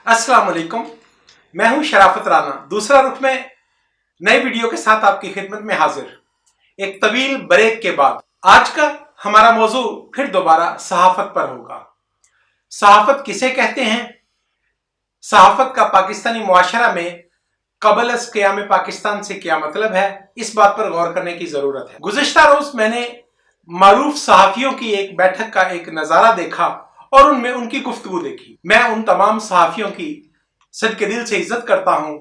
अस्सलाम वालेकुम, मैं हूं शराफत राना। दूसरा रुख में नई वीडियो के साथ आपकी खिदमत में हाजिर। एक तवील ब्रेक के बाद आज का हमारा मौजू फिर दोबारा सहाफत पर होगा। सहाफत किसे कहते हैं? सहाफत का पाकिस्तानी मुआशरा में कबल अस क़याम पाकिस्तान से क्या मतलब है, इस बात पर गौर करने की जरूरत है। गुज़िश्ता रोज मैंने मारूफ सहाफियों की एक बैठक का एक नजारा देखा और उनमें उनकी गुफ्तगू देखी। मैं उन तमाम सहाफियों की सदके दिल से इज्जत करता हूं।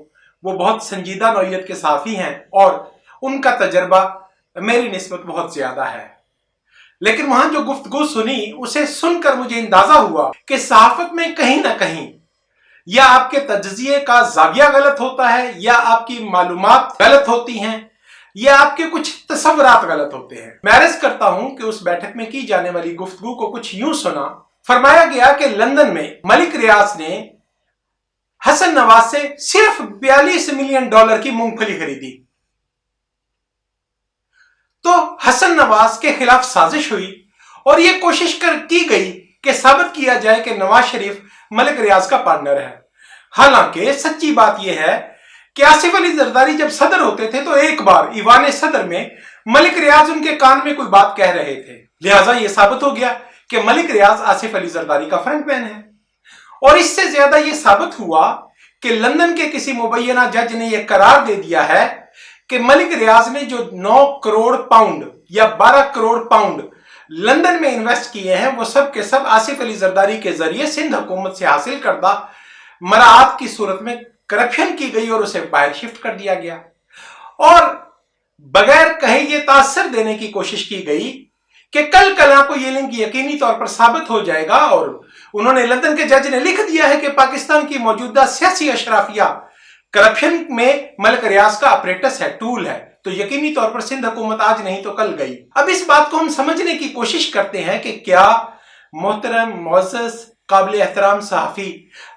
वो बहुत संजीदा नौइयत के सहाफी हैं और उनका तजर्बा मेरी निस्बत बहुत ज्यादा है। लेकिन वहां जो गुफ्तगू सुनी उसे सुनकर मुझे अंदाजा हुआ कि सहाफत में कहीं ना कहीं या आपके तज्जिये का जाविया गलत होता है, या आपकी मालूमात गलत होती हैं, या आपके कुछ तसव्वुरात गलत होते हैं। मैं अर्ज करता हूं कि उस बैठक में की जाने वाली गुफ्तगू को कुछ यूं सुना। फरमाया गया कि लंदन में मलिक रियाज ने हसन नवाज से सिर्फ $42 मिलियन की मूंगफली खरीदी। तो हसन नवाज के खिलाफ साजिश हुई और यह कोशिश की गई कि साबित किया जाए कि नवाज शरीफ मलिक रियाज का पार्टनर है। हालांकि सच्ची बात यह है कि आसिफ अली जरदारी जब सदर होते थे तो एक बार ईवान सदर में मलिक रियाज उनके कान में कोई बात कह रहे थे, लिहाजा यह साबित हो गया कि मलिक रियाज आसिफ अली जरदारी का फ्रंटमैन है। और इससे ज्यादा यह साबित हुआ कि लंदन के किसी मुबैना जज ने यह करार दे दिया है कि मलिक रियाज ने जो 9 करोड़ पाउंड या 12 करोड़ पाउंड लंदन में इन्वेस्ट किए हैं वो सब के सब आसिफ अली जरदारी के जरिए सिंध हुकूमत से हासिल करदा मराआत की सूरत में करप्शन की गई और उसे बाहर शिफ्ट कर दिया गया। और बगैर कहे ये तासर देने की कोशिश की गई कि कल कला को ये लिंक यकीनी तौर पर साबित हो जाएगा। और उन्होंने लंदन के जज ने लिख दिया है कि पाकिस्तान की मौजूदा सियासी अशराफिया करप्शन में मलिक रियाज का ऑपरेटस है, टूल है। तो यकीनी तौर पर सिंध हुकूमत आज नहीं तो कल गई। अब इस बात को हम समझने की कोशिश करते हैं कि क्या मोहतरम मुअज़्ज़ज़ काबिल एहतराम सहाफी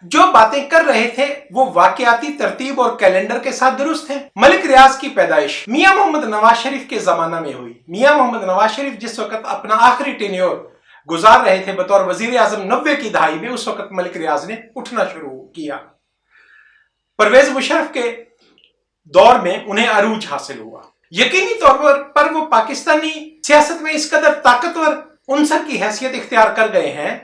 जो बातें कर रहे थे वो वाकयाती तरतीब और कैलेंडर के साथ दुरुस्त है। मलिक रियाज की पैदाइश मियां मोहम्मद नवाज शरीफ के जमाना में हुई। मियां मोहम्मद नवाज शरीफ जिस वक्त अपना आखिरी टेन्योर गुजार रहे थे बतौर वजीर आजम 90 की दहाई में, उस वक्त मलिक रियाज ने उठना शुरू किया। परवेज मुशर्रफ के दौर में उन्हें अरूज हासिल हुआ। यकीनी तौर पर वो पाकिस्तानी सियासत में इस कदर ताकतवर उनसर की हैसियत इख्तियार कर गए हैं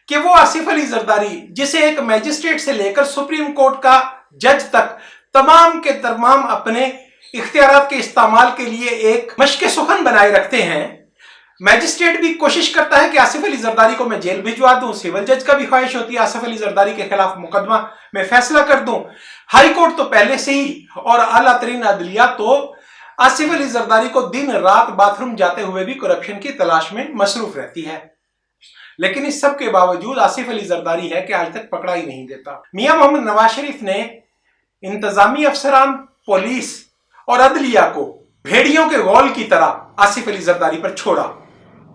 कि वो आसिफ अली जरदारी, जिसे एक मैजिस्ट्रेट से लेकर सुप्रीम कोर्ट का जज तक तमाम के तमाम अपने इख्तियारात के इस्तेमाल के लिए एक मशक़े सुखन बनाए रखते हैं, मैजिस्ट्रेट भी कोशिश करता है कि आसिफ अली जरदारी को मैं जेल भिजवा दूं। सिविल जज का भी ख्वाहिश होती है आसिफ अली जरदारी के खिलाफ मुकदमा में फैसला कर दूं। हाई कोर्ट तो पहले से ही और आला तरीन अदलिया तो आसिफ अली जरदारी को दिन रात बाथरूम जाते हुए भी करप्शन की तलाश में मसरूफ रहती है। लेकिन इस सब के बावजूद आसिफ अली जरदारी है कि आज तक पकड़ा ही नहीं देता। मियां मोहम्मद नवाज शरीफ ने इंतजामी अफसरान, पुलिस और अदलिया को भेड़ियों के गौल की तरह आसिफ अली जरदारी पर छोड़ा।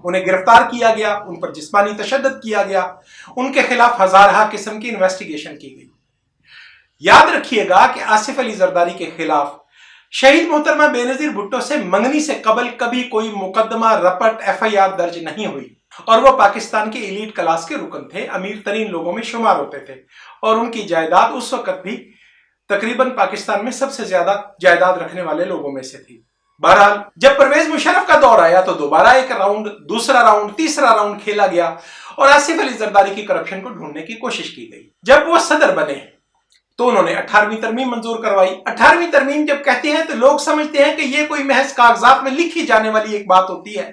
उन्हें गिरफ्तार किया गया, उन पर जिस्मानी तशद्दुद किया गया, उनके खिलाफ हजारहा किस्म की इन्वेस्टिगेशन की गई। याद रखिएगा कि आसिफ अली जरदारी के खिलाफ शहीद मोहतरमा बेनजीर भुट्टो से मंगनी से कबल कभी कोई मुकदमा, रपट, FIR दर्ज नहीं हुई और वह पाकिस्तान के एलीट क्लास के रुकन थे, अमीर तरीन लोगों में शुमार होते थे और उनकी जायदाद उस वक्त भी तकरीबन पाकिस्तान में सबसे ज्यादा जायदाद रखने वाले लोगों में से थी। बहरहाल जब परवेज मुशर्रफ का दौर आया तो दोबारा एक राउंड, दूसरा राउंड, तीसरा राउंड खेला गया और आसिफ अली जरदारी की करप्शन को ढूंढने की कोशिश की गई। जब वो सदर बने तो उन्होंने 18वीं तरमीम मंजूर करवाई। 18वीं तरमीम जब कहते हैं तो लोग समझते हैं कि यह कोई महज कागजात में लिखी जाने वाली एक बात होती है।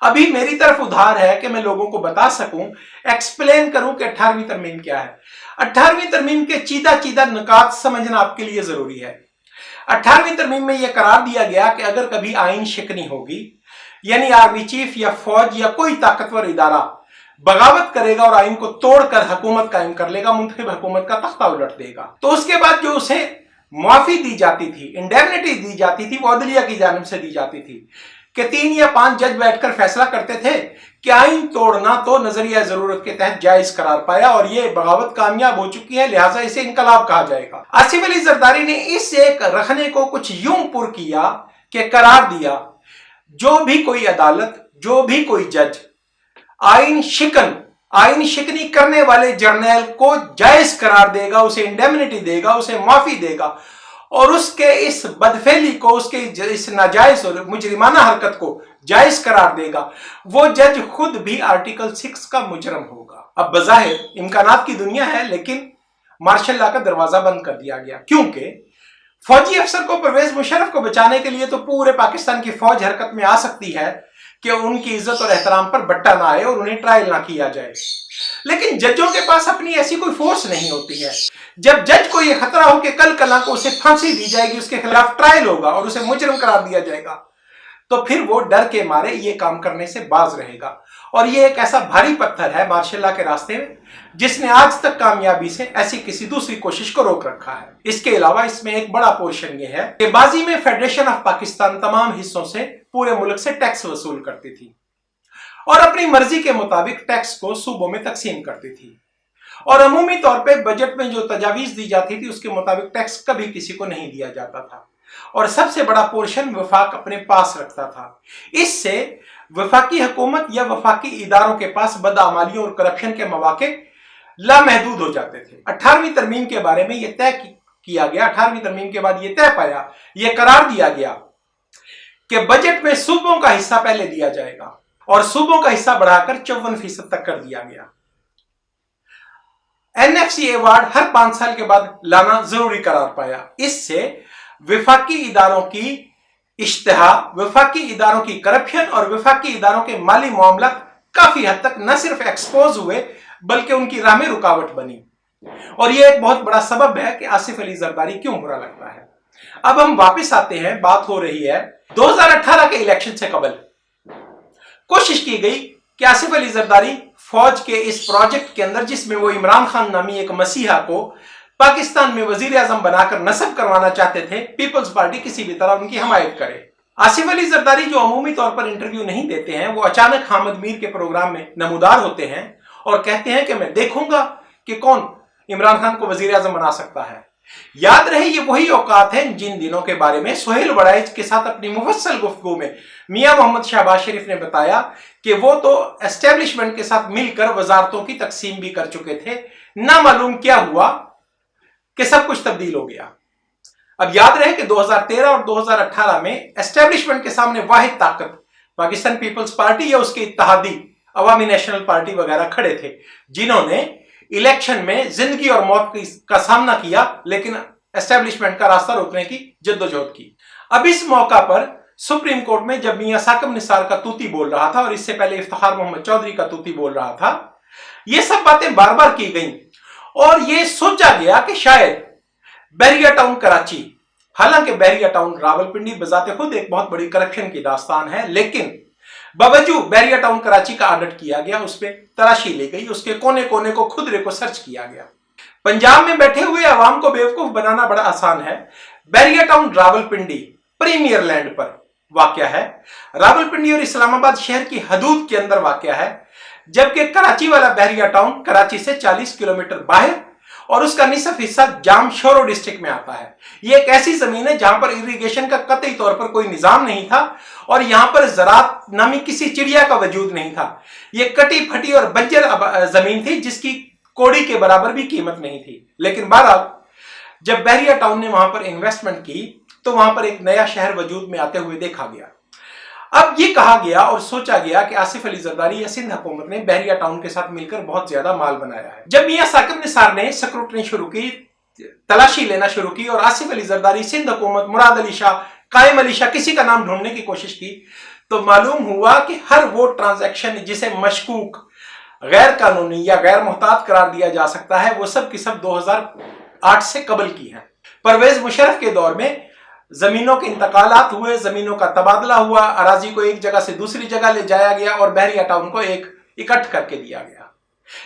अभी मेरी तरफ उधार है कि मैं लोगों को बता सकूं, एक्सप्लेन करूं कि 18वीं तरमीम क्या है। 18वीं तरमीम के चीदा चीदा निकात समझना आपके लिए जरूरी है। 18वीं तरमीम में यह करार दिया गया कि अगर कभी आइन शिकनी होगी, यानी आर्मी चीफ या फौज या कोई ताकतवर इदारा बगावत करेगा और आइन को तोड़कर हुकूमत कायम कर लेगा, मुंतखब हुकूमत का तख्ता उलट देगा, तो उसके बाद जो उसे मुआफी दी जाती थी, इंडेमनिटी दी जाती थी, वो अदलिया की जानिब से दी जाती थी कि 3 या 5 जज बैठकर फैसला करते थे कि आइन तोड़ना तो नजरिया जरूरत के तहत जायज करार पाया और ये बगावत कामयाब हो चुकी है, लिहाजा इसे इनकलाब कहा जाएगा। आसिफ अली जरदारी ने इस एक रखने को कुछ यूं पुर किया कि करार दिया जो भी कोई अदालत, जो भी कोई जज आइन शिकन आईन शिकनी करने वाले जर्नैल को जायज करार देगा, उसे इंडेमनिटी देगा, उसे माफी देगा और उसके इस बदफेली को, उसके इस नाजायज और मुजरिमाना हरकत को जायज करार देगा, वो जज खुद भी आर्टिकल 6 का मुजरम होगा। अब बज़ाहिर इम्कानात की दुनिया है, लेकिन मार्शल लॉ का दरवाजा बंद कर दिया गया, क्योंकि फौजी अफसर को परवेज मुशर्रफ को बचाने के लिए तो पूरे पाकिस्तान की फौज हरकत में आ सकती है कि उनकी इज्जत और एहतराम पर बट्टा ना आए और उन्हें ट्रायल ना किया जाए, लेकिन जजों के पास अपनी ऐसी कोई फोर्स नहीं होती है। जब जज को यह खतरा हो कि कल कला को उसे फांसी दी जाएगी, उसके खिलाफ ट्रायल होगा और उसे मुजरिम करार दिया जाएगा, तो फिर वो डर के मारे ये काम करने से बाज रहेगा। और ये एक ऐसा भारी पत्थर है मार्शल लॉ के रास्ते में, जिसने आज तक कामयाबी से ऐसी किसी दूसरी कोशिश को रोक रखा है। इसके अलावा इसमें एक बड़ा पोर्शन ये है कि बाजी में फेडरेशन ऑफ पाकिस्तान तमाम हिस्सों से, पूरे मुल्क से टैक्स वसूल करती थी और अपनी मर्जी के मुताबिक टैक्स को सूबों में तकसीम करती थी, और अमूमी तौर पर बजट में जो तजावीज दी जाती थी उसके मुताबिक टैक्स कभी किसी को नहीं दिया जाता था, और सबसे बड़ा पोर्शन वफाक अपने पास रखता था। इससे वफाकी हुकूमत या वफाकी इदारों के पास बदआमालियों और करप्शन के मौके लामहदूद हो जाते थे। 18वीं तरमीम के बारे में यह तय किया गया, 18वीं तरमीम के बाद यह तय पाया, यह करार दिया गया कि बजट में सूबों का हिस्सा पहले दिया जाएगा, और सूबों का हिस्सा बढ़ाकर 54% तक कर दिया गया। NFC अवार्ड हर 5 साल के बाद लाना जरूरी करार पाया। इससे वफाकी इदारों की इश्तिहा, वफाकी इदारों की करप्शन और वफाकी इदारों के माली मामला काफी हद तक न सिर्फ एक्सपोज हुए बल्कि उनकी राह में रुकावट बनी, और यह एक बहुत बड़ा सबब है कि आसिफ अली जरदारी क्यों बुरा लगता है। अब हम वापस आते हैं, बात हो रही है 2018 के इलेक्शन से कबल कोशिश की गई कि आसिफ अली जरदारी फौज के इस प्रोजेक्ट के अंदर, जिसमें वो इमरान खान नामी एक मसीहा को पाकिस्तान में वजीर आजम बनाकर नस्ब करवाना चाहते थे, पीपल्स पार्टी किसी भी तरह उनकी हमायत करे। आसिफ अली जरदारी जो अमूमी तौर पर इंटरव्यू नहीं देते हैं, वो अचानक हामिद मीर के प्रोग्राम में नमूदार होते हैं और कहते हैं कि मैं देखूंगा कि कौन इमरान खान को वजीर आजम बना सकता है। याद रहे ये वही औकात है जिन दिनों के बारे में सुहेल वड़ाइच के साथ अपनी मुफस्सल गुफ्तगू में मियां मोहम्मद शहबाज शरीफ ने बताया कि वो तो एस्टेब्लिशमेंट के साथ मिलकर वजारतों की तकसीम भी कर चुके थे, ना मालूम क्या हुआ कि सब कुछ तब्दील हो गया। अब याद रहे कि 2013 और 2018 में एस्टेब्लिशमेंट के सामने वाहिद ताकत पाकिस्तान पीपल्स पार्टी या उसके इत्तेहादी अवामी नेशनल पार्टी वगैरह खड़े थे, जिन्होंने इलेक्शन में जिंदगी और मौत का सामना किया, लेकिन एस्टेब्लिशमेंट का रास्ता रोकने की जद्दोजहद की। अब इस मौका पर सुप्रीम कोर्ट में जब मियां साकिब निसार का तूती बोल रहा था और इससे पहले इफ्तिखार मोहम्मद चौधरी का तूती बोल रहा था, ये सब बातें बार बार की गई और ये सोचा गया कि शायद बैरिया टाउन कराची, हालांकि बैरिया टाउन रावलपिंडी बजाते खुद एक बहुत बड़ी करप्शन की दास्तान है, लेकिन बावजूद बैरिया टाउन कराची का ऑडिट किया गया, उस पर तलाशी ली गई, उसके कोने कोने को खुदरे को सर्च किया गया। पंजाब में बैठे हुए अवाम को बेवकूफ बनाना बड़ा आसान है। Bahria Town Rawalpindi Premier Land पर वाक़या है, रावलपिंडी और इस्लामाबाद शहर की हदूद के अंदर वाक़या है, जबकि कराची वाला बैरिया टाउन कराची से 40 किलोमीटर बाहर और उसका निसफ हिस्सा जामशोरो डिस्ट्रिक्ट में आता है। यह एक ऐसी जमीन है जहां पर इरिगेशन का कतई तौर पर कोई निजाम नहीं था और यहां पर ज़राअत नामी किसी चिड़िया का वजूद नहीं था। यह कटी फटी और बंजर जमीन थी जिसकी कोड़ी के बराबर भी कीमत नहीं थी। लेकिन बहरहाल जब बैरिया टाउन ने वहां पर इन्वेस्टमेंट की तो वहां पर एक नया शहर वजूद में आते हुए देखा गया। अब ये कहा गया और सोचा गया कि आसिफ अली जरदारी या सिंध हुकूमत ने बैरिया टाउन के साथ मिलकर बहुत ज्यादा माल बनाया है। जब मियां साकिब निसार ने स्क्रूटनी शुरू की, तलाशी लेना शुरू की और आसिफ अली जरदारी, सिंध हुकूमत, मुराद अली शाह, कायम अली शाह, किसी का नाम ढूंढने की कोशिश की, तो मालूम हुआ कि हर वो ट्रांजैक्शन जिसे मशकूक, गैर कानूनी या गैर मुहतात करार दिया जा सकता है, वो सब की सब 2008 से कबल की है। परवेज मुशर्रफ के दौर में जमीनों के इंतकालात हुए, जमीनों का तबादला हुआ, अराजी को एक जगह से दूसरी जगह ले जाया गया और बैरिया टाउन को एक इकट्ठ करके दिया गया।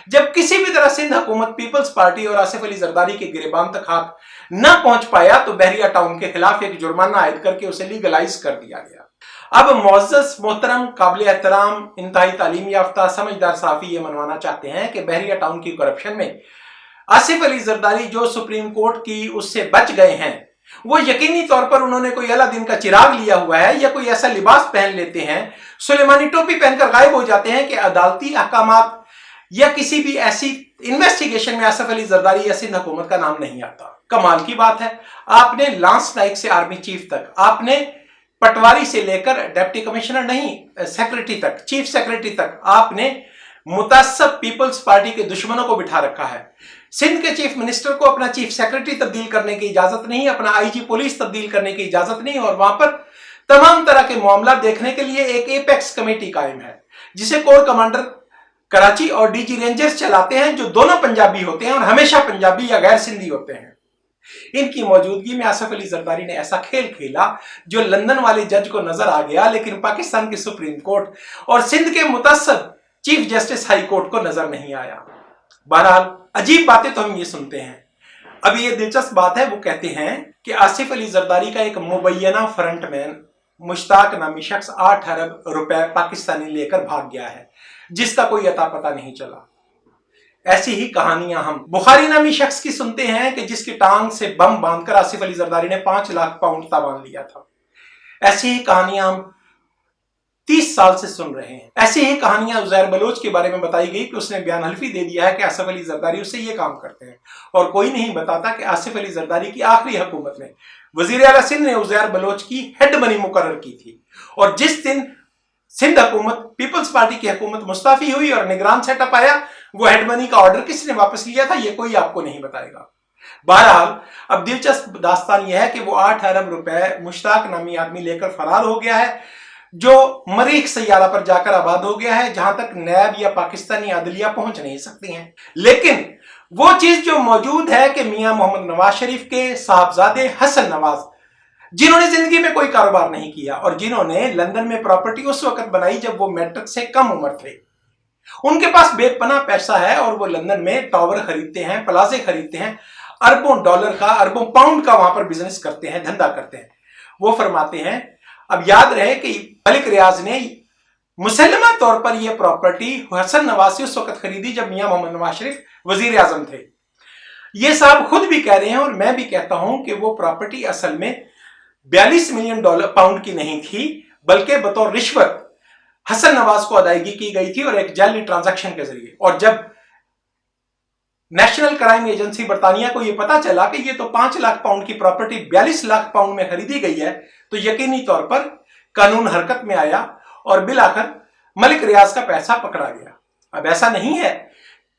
जब किसी भी तरह सिंध हुकूमत, पीपल्स पार्टी और आसिफ अली जरदारी के गिरेबान तक हाथ न पहुंच पाया तो बैरिया टाउन के खिलाफ एक जुर्माना आयद करके उसे लीगलाइज कर दिया गया। अब मुअज़्ज़ज़, मोहतरम, काबिल एहतराम, इंतहाई तालीम याफ्ता, समझदार साफी ये मनवाना चाहते हैं कि बैरिया टाउन की करप्शन में आसिफ अली जरदारी जो सुप्रीम कोर्ट की उससे बच गए हैं, वो यकीनी तौर पर उन्होंने कोई अलादीन का चिराग लिया हुआ है या कोई ऐसा लिबास पहन लेते हैं, सुलेमानी टोपी पहनकर गायब हो जाते हैं कि अदालती अहकामात या किसी भी ऐसी इन्वेस्टिगेशन में आसिफ अली जरदारी या सिंध हुकूमत का नाम नहीं आता। कमाल की बात है, आपने लांस नाइक से आर्मी चीफ तक, आपने पटवारी से लेकर डिप्टी कमिश्नर नहीं सेक्रेटरी तक, चीफ सेक्रेटरी तक, आपने मुतअस्सिब पीपल्स पार्टी के दुश्मनों को बिठा रखा है। सिंध के चीफ मिनिस्टर को अपना चीफ सेक्रेटरी तब्दील करने की इजाजत नहीं, अपना आईजी पुलिस तब्दील करने की इजाजत नहीं, और वहां पर तमाम तरह के मामला देखने के लिए एक एपेक्स कमेटी कायम है जिसे कोर कमांडर कराची और डीजी रेंजर्स चलाते हैं, जो दोनों पंजाबी होते हैं और हमेशा पंजाबी या गैर सिंधी होते हैं। इनकी मौजूदगी में आसिफ अली जरदारी ने ऐसा खेल खेला जो लंदन वाले जज को नजर आ गया, लेकिन पाकिस्तान की सुप्रीम कोर्ट और सिंध के मुतअस्सिब चीफ जस्टिस हाई कोर्ट को नजर नहीं आया। बहरहाल अजीब बातें तो हम ये सुनते हैं। अब ये दिलचस्प बात है, वो कहते हैं कि आसिफ अली जरदारी का एक मुबैना फ्रंटमैन मुश्ताक नामी शख्स 8 अरब रुपए पाकिस्तानी लेकर भाग गया है, जिसका कोई अता पता नहीं चला। ऐसी ही कहानियां हम बुखारी नामी शख्स की सुनते हैं कि जिसकी टांग से बम बांधकर आसिफ अली जरदारी ने 5 लाख पाउंड तावान लिया था। ऐसी ही कहानियां हम 30 साल से सुन रहे हैं। ऐसी ही कहानियां उज़ैर बलोच के बारे में बताई गई कि उसने बयान हल्फी दे दिया है कि आसिफ अली जरदारी उससे ये काम करते हैं, और कोई नहीं बताता कि आसिफ अली जरदारी की आखिरी हुकूमत में वजीर आला सिंध ने उज़ैर बलोच की हेड मनी मुकर्रर की थी, और जिस दिन सिंध हुकूमत पीपल्स पार्टी की हुकूमत मुस्ताफी हुई और निगरान सेटअप आया, वो हेड मनी का ऑर्डर किसने वापस लिया था ये कोई आपको नहीं बताएगा। बहरहाल अब दिलचस्प दास्तान यह है कि वो 8 अरब रुपए मुश्ताक नामी आदमी लेकर फरार हो गया है, जो मरीख सैयारा पर जाकर आबाद हो गया है, जहां तक नैब या पाकिस्तानी अदलिया पहुंच नहीं सकती हैं। लेकिन वो चीज जो मौजूद है कि मियां मोहम्मद नवाज शरीफ के साहबजादे हसन नवाज, जिन्होंने जिंदगी में कोई कारोबार नहीं किया और जिन्होंने लंदन में प्रॉपर्टी उस वक्त बनाई जब वो मैट्रिक से कम उम्र थे, उनके पास बेपनाह पैसा है और वो लंदन में टावर खरीदते हैं, प्लाजे खरीदते हैं, अरबों डॉलर का, अरबों पाउंड का वहां पर बिजनेस करते हैं, धंधा करते हैं। वो फरमाते हैं, अब याद रहे कि मलिक रियाज ने मुसलमा तौर पर यह प्रॉपर्टी हसन नवाज से उस वक्त खरीदी जब मियां मोहम्मद नवाज शरीफ वजीर आजम थे। ये साहब खुद भी कह रहे हैं और मैं भी कहता हूं कि वो प्रॉपर्टी असल में 42 मिलियन डॉलर पाउंड की नहीं थी, बल्कि बतौर रिश्वत हसन नवाज को अदायगी की गई थी और एक जाली ट्रांजैक्शन के जरिए। और जब नेशनल क्राइम एजेंसी बरतानिया को यह पता चला कि ये तो 5 लाख पाउंड की प्रॉपर्टी 42 लाख पाउंड में खरीदी गई है, तो यकीनी तौर पर कानून हरकत में आया और बिलाखिर मलिक रियाज का पैसा पकड़ा गया। अब ऐसा नहीं है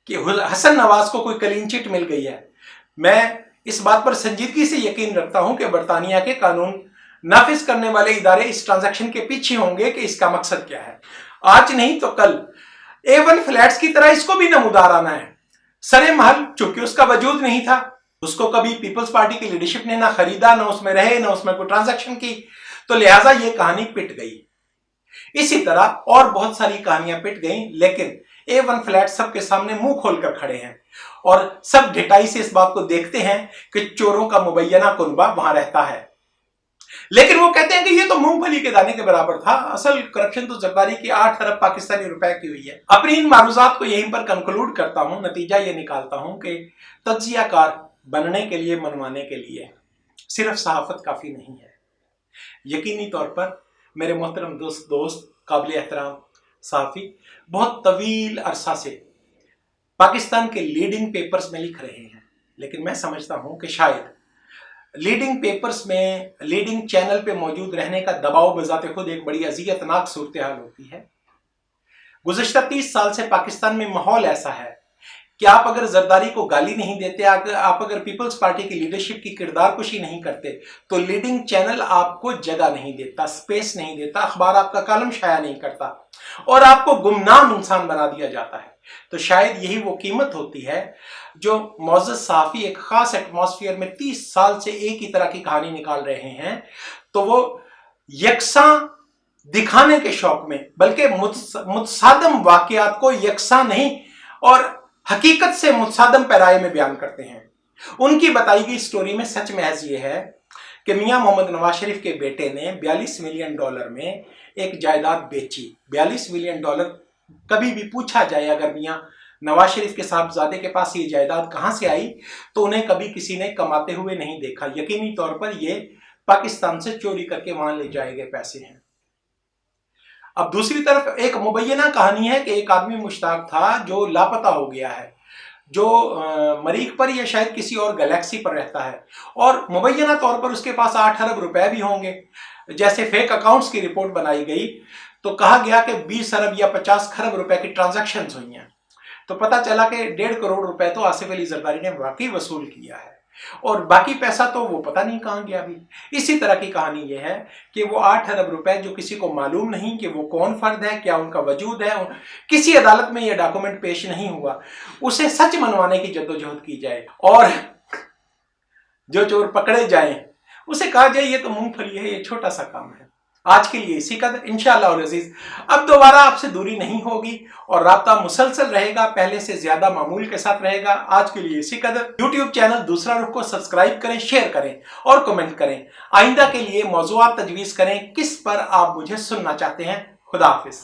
कि हसन नवाज को कोई क्लीन चिट मिल गई है। मैं इस बात पर संजीदगी से यकीन रखता हूं कि बरतानिया के कानून नाफिज करने वाले इदारे इस ट्रांजैक्शन के पीछे होंगे कि इसका मकसद क्या है। आज नहीं तो कल A1 फ्लैट्स की तरह इसको भी नमूदार आना है। सरे महल चूंकि उसका वजूद नहीं था, उसको कभी पीपल्स पार्टी की लीडरशिप ने ना खरीदा, ना उसमें रहे, ना उसमें कोई ट्रांजैक्शन की, तो लिहाजा ये कहानी पिट गई। इसी तरह और बहुत सारी कहानियां पिट गई, लेकिन A1 फ्लैट सबके सामने मुंह खोलकर खड़े हैं और सब ढिठाई से इस बात को देखते हैं कि चोरों का मुबैना कुनबा वहां रहता है। लेकिन वो कहते हैं कि ये तो मूंगफली के दाने के बराबर था, असल करप्शन तो जरदारी की 8 अरब पाकिस्तानी रुपए की हुई है। अपनी इन मारूजात को यहीं पर कंक्लूड करता हूं, नतीजा ये निकालता हूं कि तज्जियाकार बनने के लिए, मनवाने के लिए सिर्फ सहाफत काफी नहीं है। यकीनी तौर पर मेरे मोहतरम दोस्त काबिल एहतराम सहाफी बहुत तवील अरसा से पाकिस्तान के लीडिंग पेपर्स में लिख रहे हैं, लेकिन मैं समझता हूं कि शायद लीडिंग पेपर्स में, लीडिंग चैनल पे मौजूद रहने का दबाव बजाते खुद एक बड़ी अजियतनाक सूरत हाल होती है। गुज़श्ता 30 साल से पाकिस्तान में माहौल ऐसा है कि आप अगर जरदारी को गाली नहीं देते, आप अगर पीपल्स पार्टी की लीडरशिप की किरदार कुशी नहीं करते, तो लीडिंग चैनल आपको जगह नहीं देता, स्पेस नहीं देता, अखबार आपका कॉलम शाया नहीं करता और आपको गुमनाम इंसान बना दिया जाता है। तो शायद यही वो कीमत होती है जो मौजूद सहाफी एक खास एटमॉस्फेयर में 30 साल से एक ही तरह की कहानी निकाल रहे हैं, तो वो यकसां दिखाने के शौक में, बल्कि मुतसादम वाकयात को यकसां नहीं और हकीकत से मुतसादम पैराए में बयान करते हैं। उनकी बताई गई स्टोरी में सच महज ये है कि मियां मोहम्मद नवाज शरीफ के बेटे ने 42 मिलियन डॉलर में एक जायदाद बेची। 42 मिलियन डॉलर कभी भी पूछा जाए अगर मियां नवाज शरीफ के साहबजादे के पास ये जायदाद कहां से आई, तो उन्हें कभी किसी ने कमाते हुए नहीं देखा। यकीनी तौर पर ये पाकिस्तान से चोरी करके वहां ले जाए गए पैसे हैं। अब दूसरी तरफ एक मुबैना कहानी है कि एक आदमी मुश्ताक था जो लापता हो गया है, जो मरीख पर या शायद किसी और गैलेक्सी पर रहता है, और मुबैना तौर पर उसके पास 8 अरब रुपए भी होंगे। जैसे फेक अकाउंट्स की रिपोर्ट बनाई गई तो कहा गया कि 20 अरब या 50 खरब रुपए की ट्रांजैक्शंस हुई हैं। तो पता चला कि 1.5 करोड़ रुपए तो आसिफ अली जरदारी ने वाकई वसूल किया है, और बाकी पैसा तो वो पता नहीं कहाँ गया अभी। इसी तरह की कहानी ये है कि वो 8 अरब रुपए जो किसी को मालूम नहीं कि वो कौन फर्द है, क्या उनका वजूद है, किसी अदालत में ये डॉक्यूमेंट पेश नहीं हुआ, उसे सच मनवाने की जद्दोजहद की जाए, और जो चोर पकड़े जाए उसे कहा जाए ये तो मूंगफली है, ये छोटा सा काम है। आज के लिए इसी कदर, इंशाअल्लाह और अजीज अब दोबारा आपसे दूरी नहीं होगी और राब्ता मुसलसल रहेगा, पहले से ज्यादा मामूल के साथ रहेगा। आज के लिए इसी कदर। यूट्यूब चैनल दूसरा रुख को सब्सक्राइब करें, शेयर करें और कमेंट करें। आइंदा के लिए मौज़ूआत तजवीज़ करें किस पर आप मुझे सुनना चाहते हैं। खुदा हाफिज।